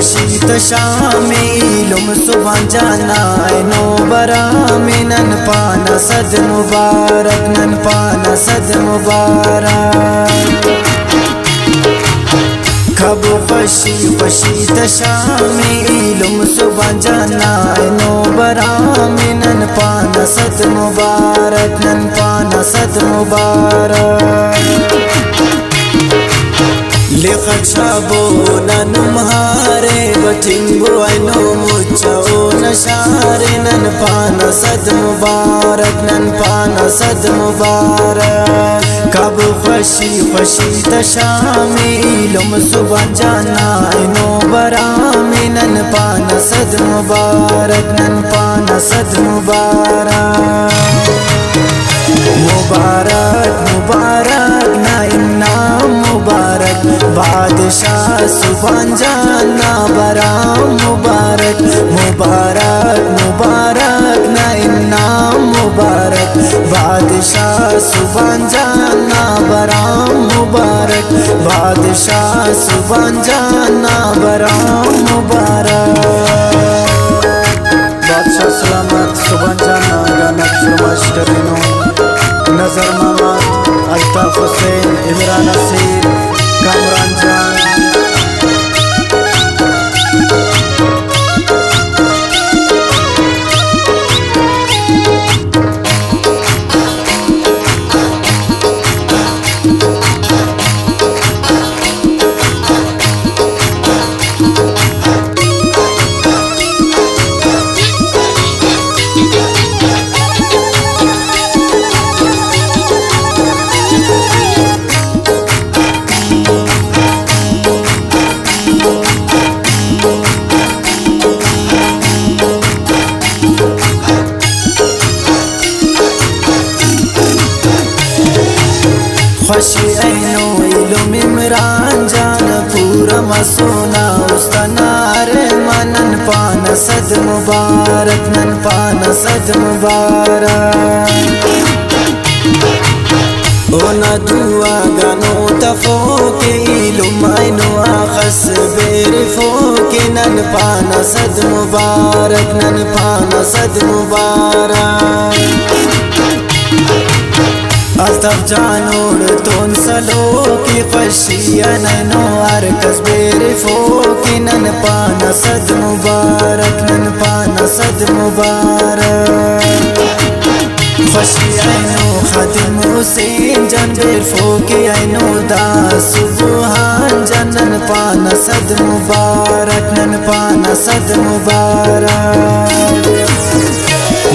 खुशीत शामी इलम सुबह जाना नो बरा में नन पाना सद मुबारक नन पाना सद मुबारक खब खुशी खुशीत शामी इलम सुबह जाना नो बरा में नन पाना सद मुबारक नन पाना सद मुबारक लिखत शाबो ननुम्हारे बटिंगो ऐनो मुच्चो नशारे नन पाना सद मुबारक नन पाना सद मुबारक कब खुशी खुशी तशामी इलम सुबह जाना ऐनो बरा में नन पाना सद मुबारक नन पाना सद मुबारक मुबारक मुबारक ना इनाम मुबारक बादशाह सुबह जाना बरा मुबारक मुबारक मुबारक ना इनाम मुबारक बादशाह सुबह जाना बरा मुबारक बादशाह सुबह जाना बरा मुबारक बादशाह सलामत सुबह जाना गाना फरमाइश करेनो नजर मोहम्मद अल्ताफ हुसैन इमरान नसीर कामरान जान खुशी ऐनो इलम इमरान जान पूरा मसूना उस्तनार मनन पाना सद मुबारक नन पाना सद मुबारक ओना दुआ गानो तफो के इलम ऐनो आखस बेरफो के नन पाना सद मुबारक नन पाना सद मुबारक अल्ताफ जानोड़ तोन सलो की खुशिया नैनो अरकस बेरफो की नन पाना सद मुबारक नन पाना सद मुबारक खुशी ऐनो खातिम हुसैन जन बेरफो की ऐनो दास सुबहान जनन पाना सद मुबारक नन पाना सद मुबारक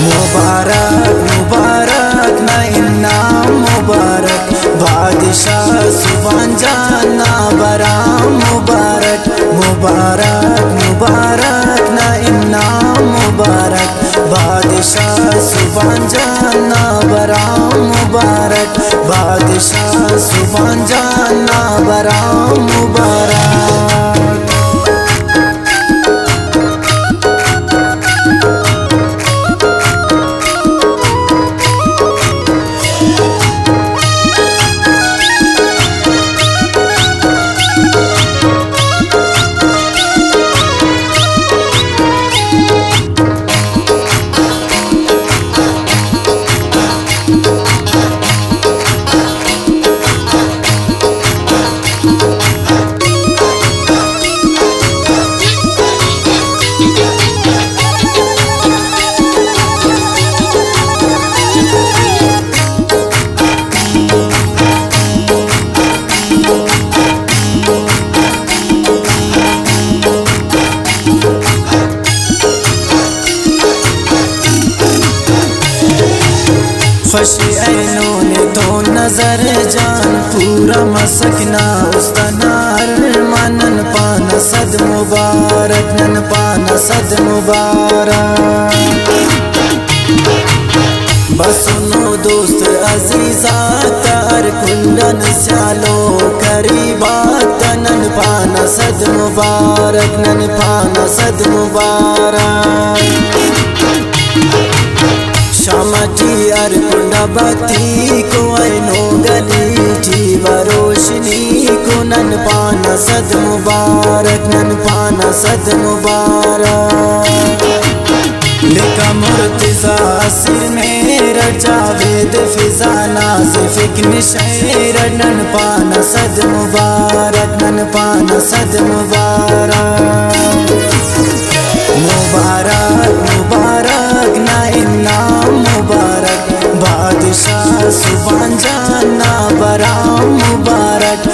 मुबारक मुबारक ना इनाम मुबारक बादशाह सुबह जाना बरा मुबारक मुबारक मुबारक ना इनाम मुबारक बादशाह सुबह जाना बरा मुबारक बादशाह सुबह जाना बरा मुबारक खुशी ऐनो ने तो नजर जान पूरा मसकना उस्तनार मनन पाना सद मुबारक नन पाना सद मुबारक बसुनो दोस्त अजीजा तार कुंडन स्यालो करीबा तनन पाना सद मुबारक नन पाना सद मुबारक शामती अरकुंडा बत्ती को ऐनो गली थी वरोशनी को नन पाना सद मुबारक नन पाना पाना सद मुबारक। लिखा मुर्तज़ा सिर में जावेद फिजा नाज़िफ़ निशैर नन पाना सद मुबारक, नन पाना सद मुबारक। मुबारक मुबारक ना इनाम मुबारक, बादशाह सुभान जाना बराम मुबारक,